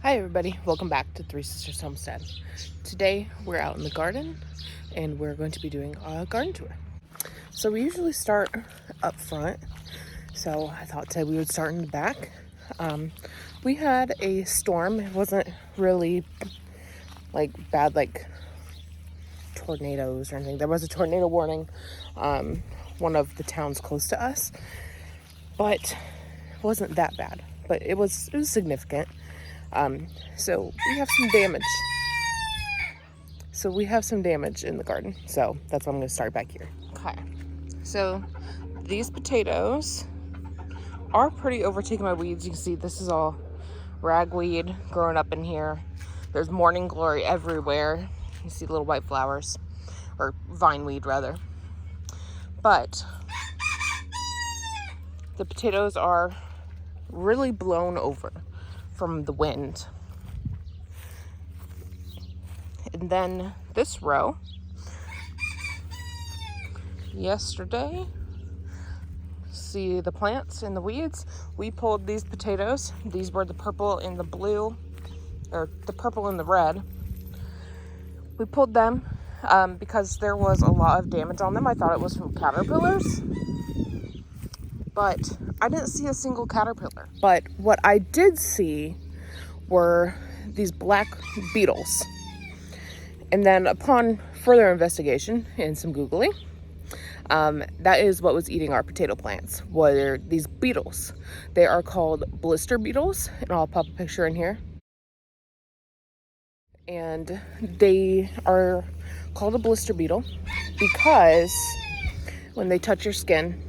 Hi everybody, welcome back to Three Sisters Homestead. Today we're out in the garden and we're going to be doing a garden tour. So we usually start up front, so I thought today we would start in the back. We had a storm. It wasn't really bad like tornadoes or anything. There was a tornado warning, one of the towns close to us, but it wasn't that bad, but it was significant. So we have some damage. So we have some damage in the garden. So that's why I'm going to start back here. Okay. So these potatoes are pretty overtaken by weeds. You can see this is all ragweed growing up in here. There's morning glory everywhere. You see little white flowers, or vineweed rather. But the potatoes are really blown over from the wind. And then this row, yesterday, see the plants and the weeds, we pulled these potatoes. These were the purple and the blue, or the purple and the red. We pulled them because there was a lot of damage on them. I thought it was from caterpillars, but I didn't see a single caterpillar. But what I did see were these black beetles. And then upon further investigation and some Googling, that is what was eating our potato plants, were these beetles. They are called blister beetles, and I'll pop a picture in here. And they are called a blister beetle because when they touch your skin,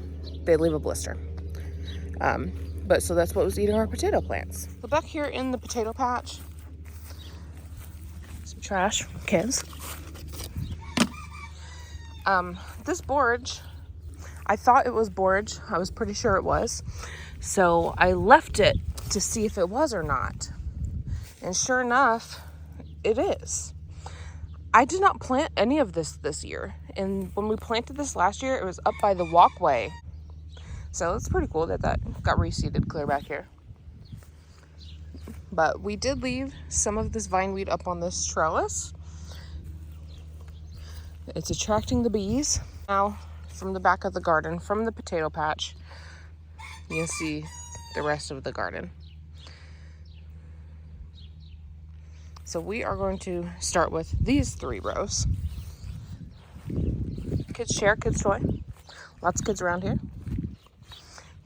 they leave a blister. But so that's what was eating our potato plants. So back here in the potato patch, some trash, kids. This borage, I thought it was borage. I was pretty sure it was. So I left it to see if it was or not. And sure enough, it is. I did not plant any of this year. And when we planted this last year, it was up by the walkway. So it's pretty cool that got reseeded clear back here. But we did leave some of this vineweed up on this trellis. It's attracting the bees. Now, from the back of the garden, from the potato patch, you can see the rest of the garden. So we are going to start with these 3 rows. Kids share, kids toy. Lots of kids around here.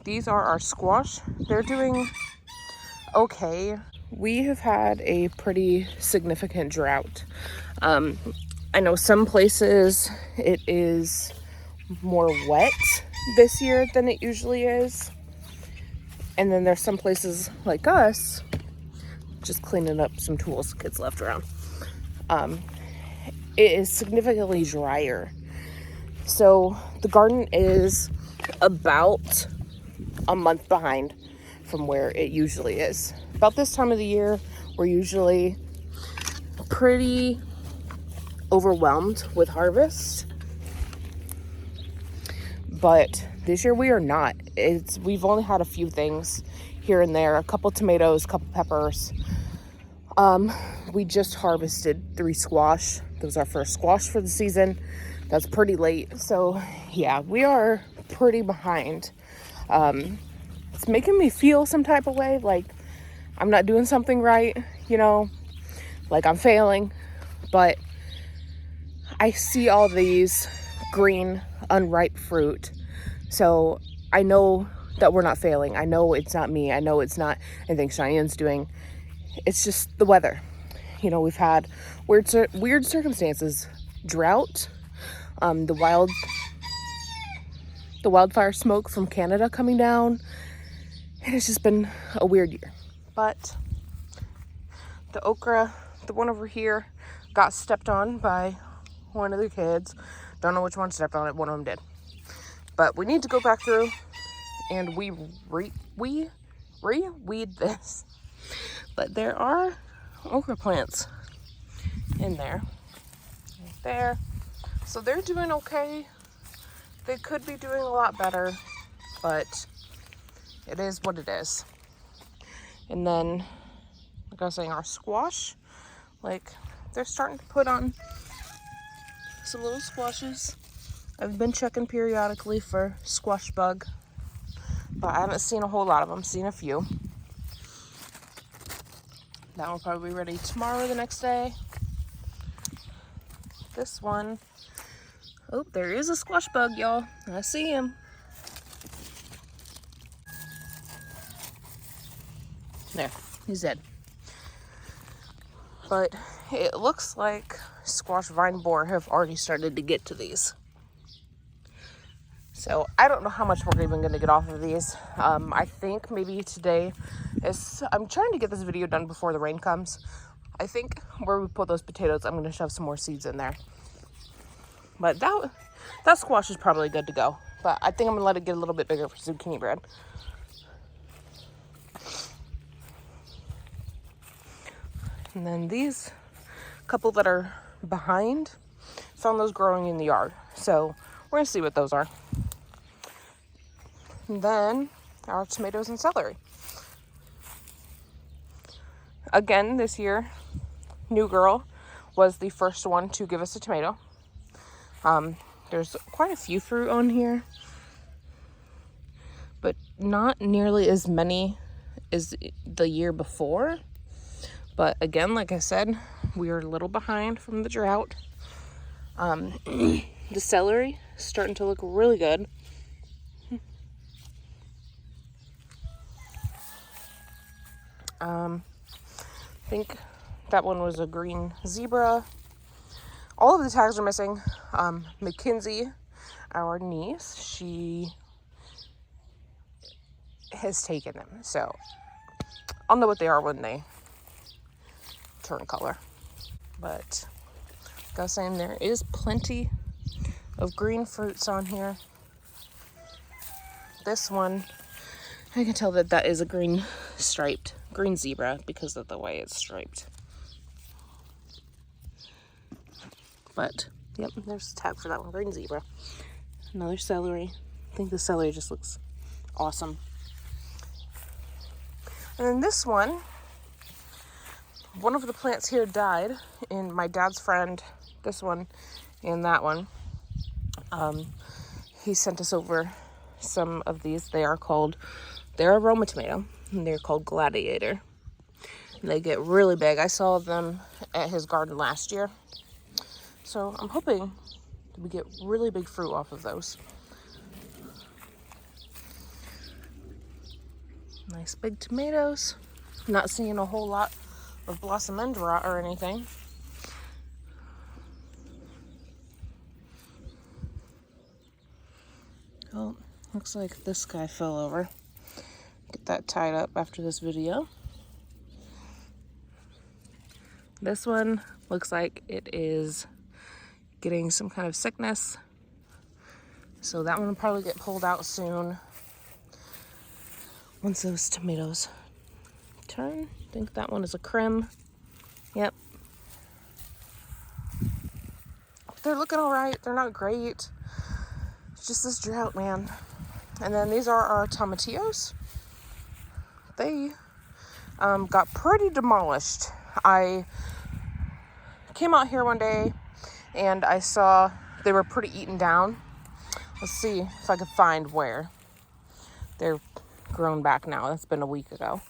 These are our squash. They're doing okay. We have had a pretty significant drought. I know some places it is more wet this year than it usually is. And then there's some places like us, just cleaning up some tools kids left around. It is significantly drier. So the garden is about a month behind from where it usually is. About this time of the year, we're usually pretty overwhelmed with harvest. But this year we are not. We've only had a few things here and there, a couple tomatoes, a couple peppers. We just harvested 3 squash. That was our first squash for the season. That's pretty late. So yeah, we are pretty behind. It's making me feel some type of way, like I'm not doing something right, like I'm failing. But I see all these green, unripe fruit. So I know that we're not failing. I know it's not me. I know it's not anything Cheyenne's doing. It's just the weather. We've had weird circumstances. Drought, the wildfire smoke from Canada coming down. And it's just been a weird year. But the okra, the one over here, got stepped on by one of the kids. Don't know which one stepped on it. One of them did. But we need to go back through and we re-weed this. But there are okra plants in there. Right there. So they're doing okay. They could be doing a lot better, but it is what it is. And then, like I was saying, our squash, like, they're starting to put on some little squashes. I've been checking periodically for squash bug, but I haven't seen a whole lot of them. Seen a few. That one will probably be ready tomorrow or the next day. This one, oh, there is a squash bug, y'all. I see him. There, he's dead. But it looks like squash vine borer have already started to get to these. So I don't know how much we're even going to get off of these. I think maybe today I'm trying to get this video done before the rain comes. I think where we put those potatoes, I'm going to shove some more seeds in there. But that squash is probably good to go. But I think I'm going to let it get a little bit bigger for zucchini bread. And then these couple that are behind, found those growing in the yard. So we're going to see what those are. And then our tomatoes and celery. Again, this year, New Girl was the first one to give us a tomato. There's quite a few fruit on here, but not nearly as many as the year before. But again, like I said, we are a little behind from the drought. The celery is starting to look really good. I think that one was a green zebra. All of the tags are missing. Mackenzie, our niece, she has taken them. So I'll know what they are when they turn color. But like I was saying, there is plenty of green fruits on here. This one, I can tell that is a green zebra because of the way it's striped. But, yep, there's a tag for that one, green zebra. Another celery. I think the celery just looks awesome. And then this one of the plants here died, and my dad's friend, this one and that one, he sent us over some of these. They're a Roma tomato, and they're called Gladiator. And they get really big. I saw them at his garden last year. So I'm hoping we get really big fruit off of those. Nice big tomatoes. Not seeing a whole lot of blossom end rot or anything. Oh, looks like this guy fell over. Get that tied up after this video. This one looks like it is getting some kind of sickness. So that one will probably get pulled out soon. Once those tomatoes turn. I think that one is a creme. Yep. They're looking all right. They're not great. It's just this drought, man. And then these are our tomatillos. They got pretty demolished. I came out here one day and I saw they were pretty eaten down. Let's see if I can find where. They're grown back now. That's been a week ago.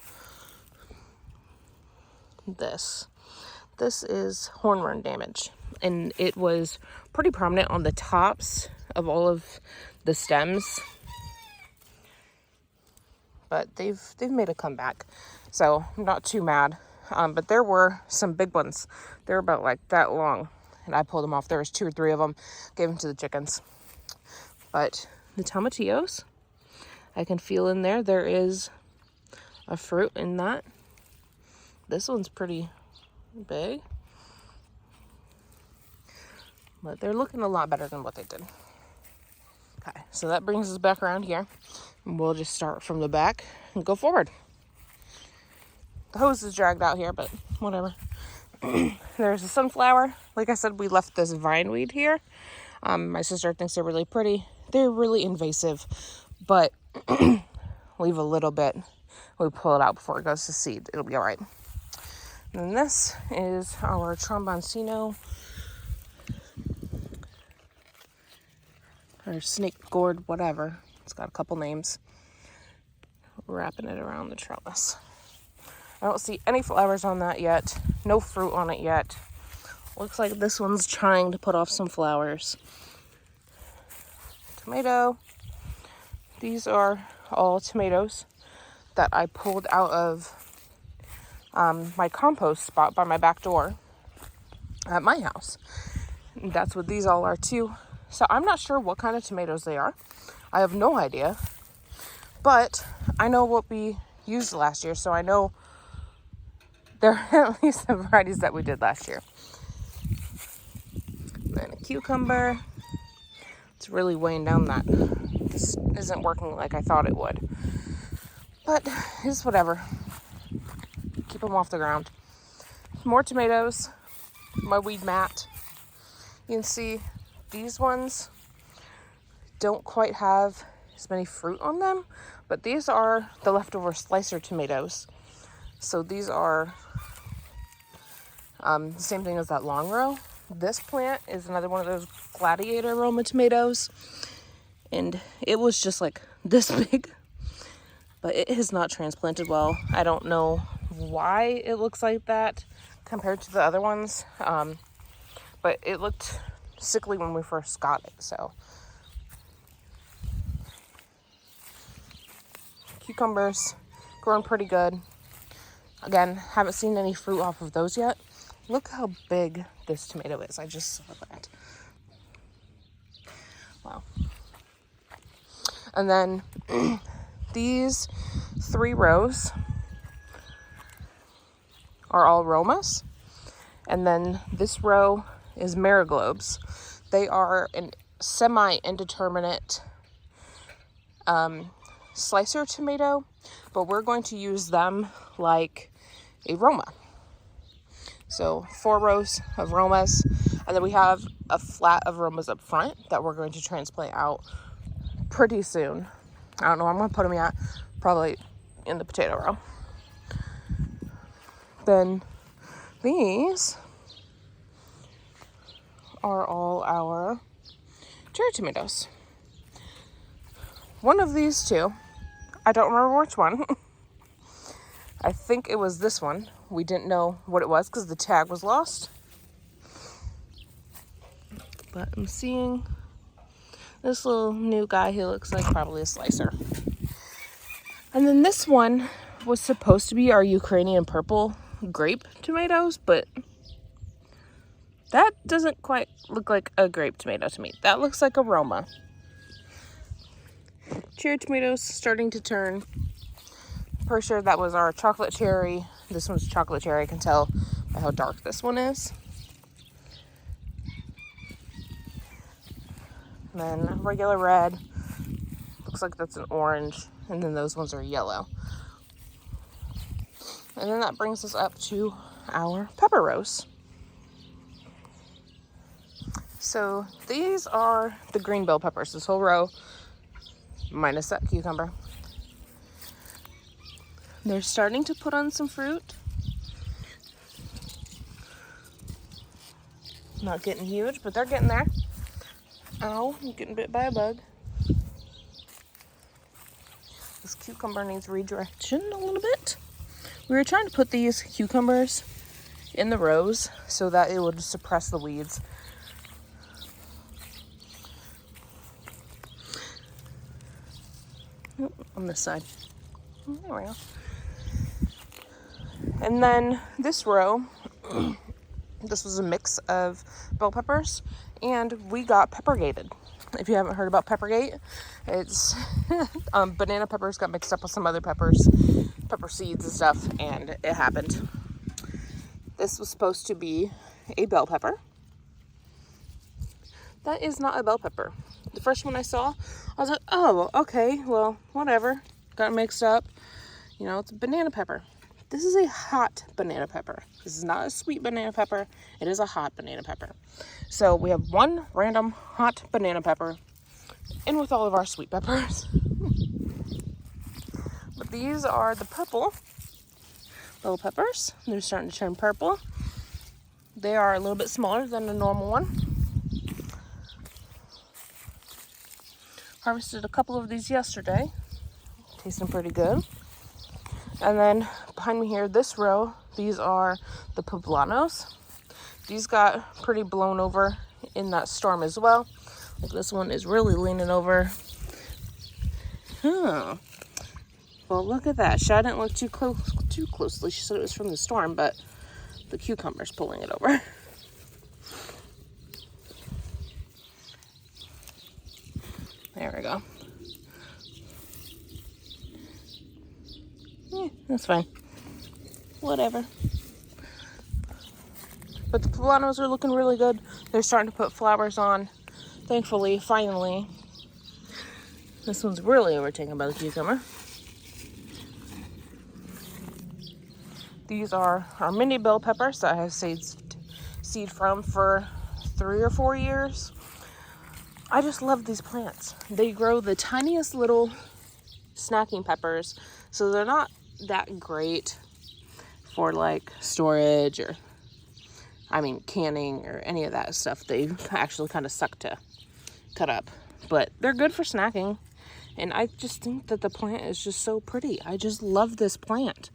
This is hornworm damage, and it was pretty prominent on the tops of all of the stems. But they've made a comeback, so I'm not too mad. But there were some big ones. They were about like that long, and I pulled them off. There was 2 or 3 of them. Gave them to the chickens. But the tomatillos, I can feel in there. There is a fruit in that. This one's pretty big, but they're looking a lot better than what they did. Okay, so that brings us back around here. We'll just start from the back and go forward. The hose is dragged out here, but whatever. There's a sunflower. Like I said, we left this vine weed here. My sister thinks they're really pretty. They're really invasive, but leave a little bit. We pull it out before it goes to seed. It'll be all right. And this is our tromboncino, or snake gourd, whatever. It's got a couple names. Wrapping it around the trellis. I don't see any flowers on that yet. No fruit on it yet. Looks like this one's trying to put off some flowers. Tomato. These are all tomatoes that I pulled out of my compost spot by my back door at my house. And that's what these all are too. So I'm not sure what kind of tomatoes they are. I have no idea. But I know what we used last year, so I know there are at least the varieties that we did last year. And then a cucumber. It's really weighing down that. This isn't working like I thought it would. But it's whatever. Keep them off the ground. More tomatoes. My weed mat. You can see these ones don't quite have as many fruit on them, but these are the leftover slicer tomatoes. So these are the same thing as that long row. This plant is another one of those gladiator Roma tomatoes, and it was just like this big, but it has not transplanted well. I don't know why it looks like that compared to the other ones, but it looked sickly when we first got it. So cucumbers growing pretty good. Again, haven't seen any fruit off of those yet. Look how big this tomato is. I just saw that. Wow. And then these 3 rows are all Romas. And then this row is Mariglobes. They are a semi-indeterminate slicer tomato, but we're going to use them like a Roma. So 4 rows of Romas, and then we have a flat of Romas up front that we're going to transplant out pretty soon. I don't know where I'm going to put them yet. Probably in the potato row. Then these are all our cherry tomatoes. One of these 2, I don't remember which one. I think it was this one. We didn't know what it was because the tag was lost. But I'm seeing this little new guy. He looks like probably a slicer. And then this one was supposed to be our Ukrainian purple grape tomatoes, but that doesn't quite look like a grape tomato to me. That looks like a Roma. Cherry tomatoes starting to turn. Pretty sure that was our chocolate cherry. This one's chocolate cherry. I can tell by how dark this one is. And then regular red. Looks like that's an orange. And then those ones are yellow. And then that brings us up to our pepper rows. So these are the green bell peppers. This whole row, minus that cucumber. They're starting to put on some fruit. Not getting huge, but they're getting there. Ow, I'm getting bit by a bug. This cucumber needs redirection a little bit. We were trying to put these cucumbers in the rows so that it would suppress the weeds. On this side. There we go. And then this row, this was a mix of bell peppers, and we got peppergated. If you haven't heard about Peppergate, it's banana peppers got mixed up with some other peppers, pepper seeds and stuff, and it happened. This was supposed to be a bell pepper. That is not a bell pepper. The first one I saw, I was like, oh, okay, well, whatever. Got it mixed up. You know, it's a banana pepper. This is a hot banana pepper. This is not a sweet banana pepper. It is a hot banana pepper. So we have one random hot banana pepper in with all of our sweet peppers. But these are the purple bell peppers. They're starting to turn purple. They are a little bit smaller than the normal one. Harvested a couple of these yesterday. Tasting pretty good. And then behind me here, this row, these are the poblanos. These got pretty blown over in that storm as well. Like this one is really leaning over. Well, look at that. Shy didn't look too closely. She said it was from the storm, but the cucumber's pulling it over. There we go. Yeah, that's fine. Whatever. But the poblanos are looking really good. They're starting to put flowers on. Thankfully, finally. This one's really overtaken by the cucumber. These are our mini bell peppers that I have seed from for 3 or 4 years. I just love these plants. They grow the tiniest little snacking peppers, so they're not that great for like storage or canning or any of that stuff. They actually kind of suck to cut up, but they're good for snacking. And I just think that the plant is just so pretty. I just love this plant.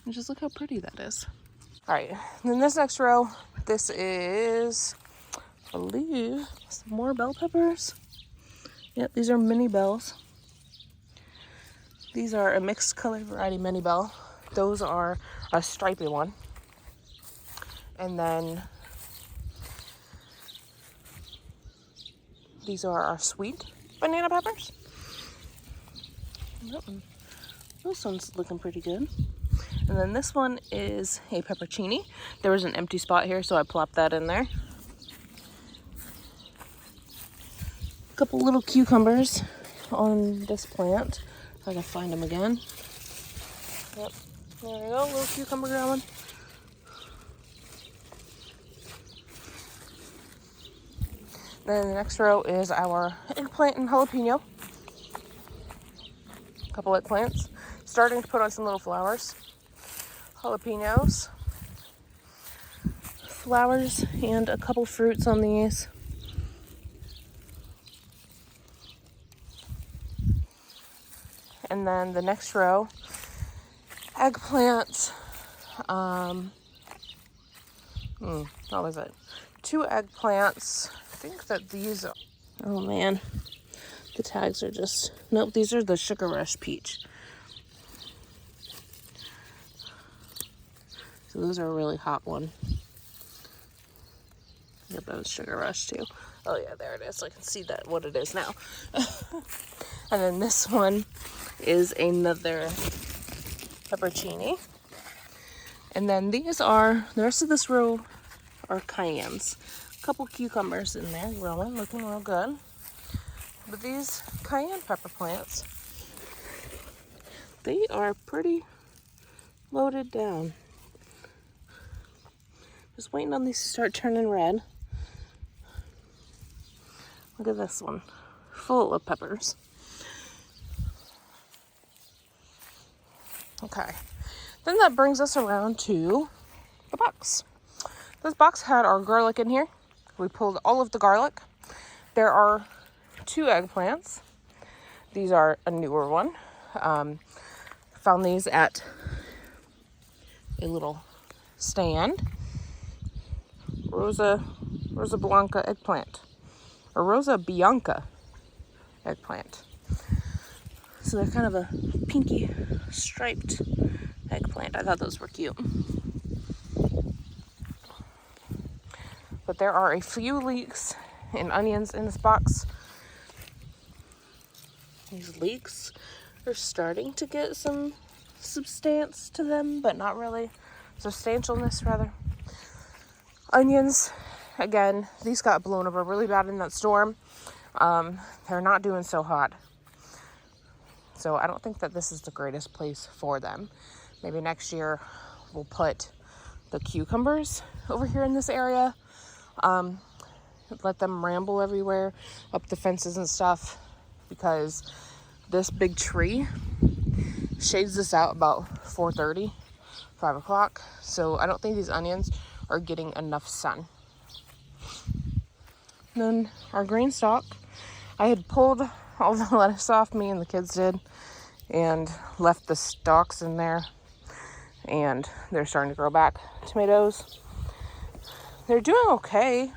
And just look how pretty that is. All right, then this next row, this is, I believe, some more bell peppers. Yep, these are mini bells. These are a mixed color variety mini bell. Those are a stripy one. And then these are our sweet banana peppers. This one's looking pretty good. And then this one is a peppercini. There was an empty spot here, so I plopped that in there. A couple little cucumbers on this plant. I gotta find them again. Yep, there we go, little cucumber growing. Then the next row is our eggplant and jalapeno. A couple eggplants, starting to put on some little flowers. Jalapenos, flowers, and a couple fruits on these. And then the next row, eggplants. What was it? 2 eggplants. I think that these are, oh man, the tags are just, nope, these are the Sugar Rush Peach. So those are a really hot one. Yep, that was Sugar Rush too. Oh yeah, there it is. I can see that what it is now. And then this one is another peppercini. And then these are, the rest of this row are cayennes. A couple cucumbers in there growing, looking real good. But these cayenne pepper plants, they are pretty loaded down. Just waiting on these to start turning red. Look at this one, full of peppers. Okay, then that brings us around to the box. This box had our garlic in here. We pulled all of the garlic. There are 2 eggplants. These are a newer one. Found these at a little stand. Rosa Blanca eggplant, or Rosa Bianca eggplant. So they're kind of a pinky striped eggplant. I thought those were cute. But there are a few leeks and onions in this box. These leeks are starting to get some substance to them, but not really. Substantialness, rather. Onions, again, these got blown over really bad in that storm. They're not doing so hot. So I don't think that this is the greatest place for them. Maybe next year we'll put the cucumbers over here in this area. Let them ramble everywhere, up the fences and stuff, because this big tree shades this out about 4:30, 5 o'clock. So I don't think these onions are getting enough sun. Then our green stalk, I had pulled all the lettuce off, me and the kids did, and left the stalks in there, and they're starting to grow back. Tomatoes, they're doing okay,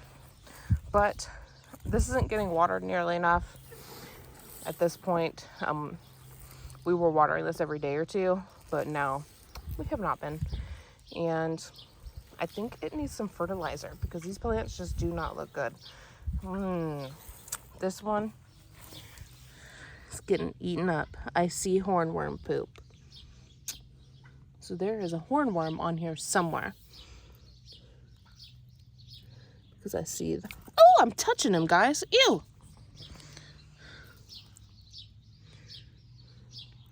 but this isn't getting watered nearly enough at this point. We were watering this every day or two, but now we have not been, and I think it needs some fertilizer because these plants just do not look good. This one is getting eaten up. I see hornworm poop. So there is a hornworm on here somewhere. Because I see oh, I'm touching him, guys. Ew.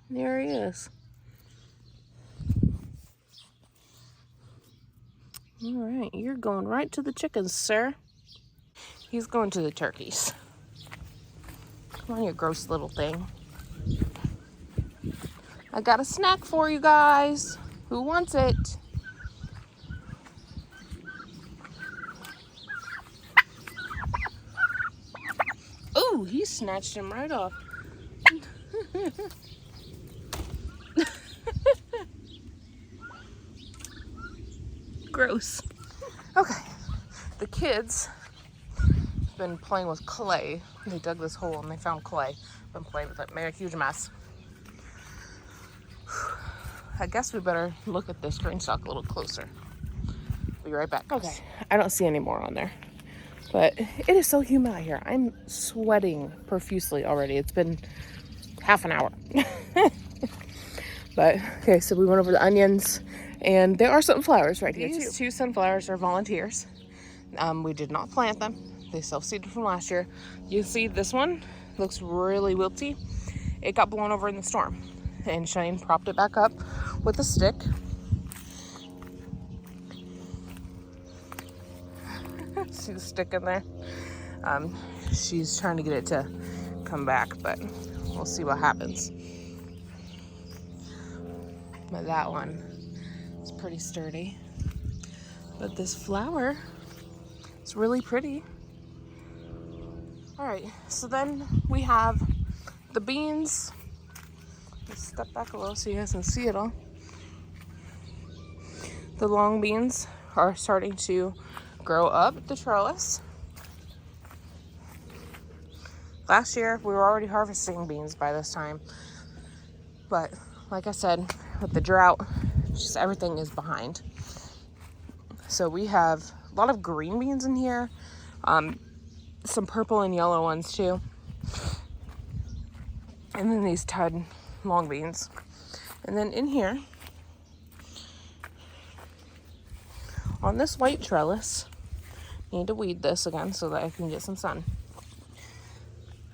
There he is. All right, you're going right to the chickens, sir. He's going to the turkeys. Come on, you gross little thing. I got a snack for you guys. Who wants it? Oh, he snatched him right off. Gross. Okay, the kids have been playing with clay. They dug this hole and they found clay. Been playing with it, made a huge mess. I guess we better look at this green stalk a little closer. Be right back. Okay, I don't see any more on there, but it is so humid out here. I'm sweating profusely already. It's been half an hour. But okay, so we went over the onions, and there are sunflowers right here too. These two sunflowers are volunteers. We did not plant them. They self-seeded from last year. You see this one looks really wilty. It got blown over in the storm, and Shane propped it back up with a stick. See the stick in there? She's trying to get it to come back, but we'll see what happens. But that one is pretty sturdy. But this flower is really pretty. All right, so then we have the beans. Let's step back a little so you guys can see it all. The long beans are starting to grow up the trellis. Last year, we were already harvesting beans by this time. But like I said, with the drought, just everything is behind. So we have a lot of green beans in here. Some purple and yellow ones too. And then these tud long beans. And then in here, on this white trellis, need to weed this again so that I can get some sun.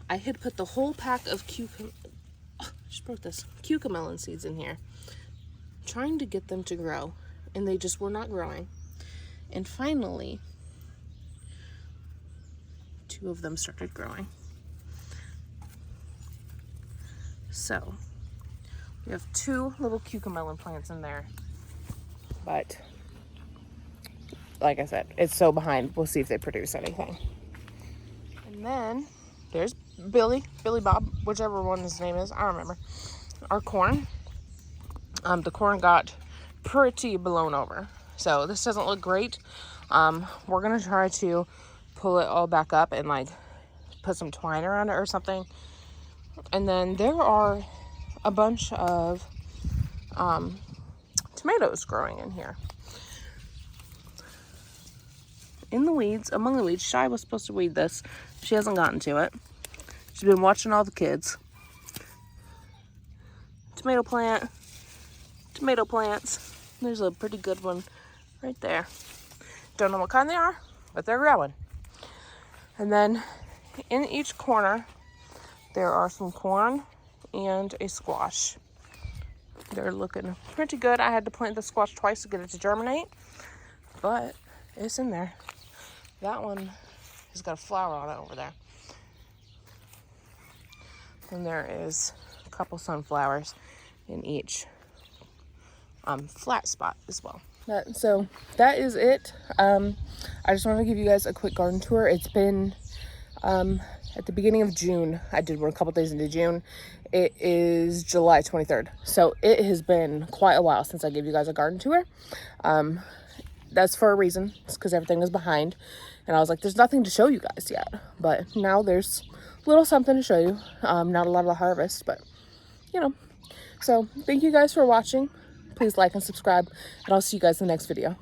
I had put the whole pack of cucamelon seeds in here, trying to get them to grow, and they just were not growing. And finally, 2 of them started growing. So we have 2 little cucamelon plants in there, but like I said, it's so behind. We'll see if they produce anything. And then there's Billy Bob, whichever one his name is, I don't remember. Our corn. The corn got pretty blown over, so this doesn't look great. We're gonna try to pull it all back up and like put some twine around it or something. And then there are a bunch of tomatoes growing in here. In the weeds, among the weeds. Shai was supposed to weed this. She hasn't gotten to it. She's been watching all the kids. Tomato plant. Tomato plants. There's a pretty good one right there. Don't know what kind they are, but they're growing. And then in each corner, there are some corn and a squash. They're looking pretty good. I had to plant the squash twice to get it to germinate, but it's in there. That one has got a flower on it over there. And there is a couple sunflowers. in each flat spot as well. So that is it. I just wanted to give you guys a quick garden tour. It's been at the beginning of June. I did one a couple days into June. It is July 23rd. So it has been quite a while since I gave you guys a garden tour. That's for a reason. It's because everything is behind. And I was like, there's nothing to show you guys yet. But now there's a little something to show you. Not a lot of the harvest, but you know. So thank you guys for watching. Please like and subscribe. And I'll see you guys in the next video.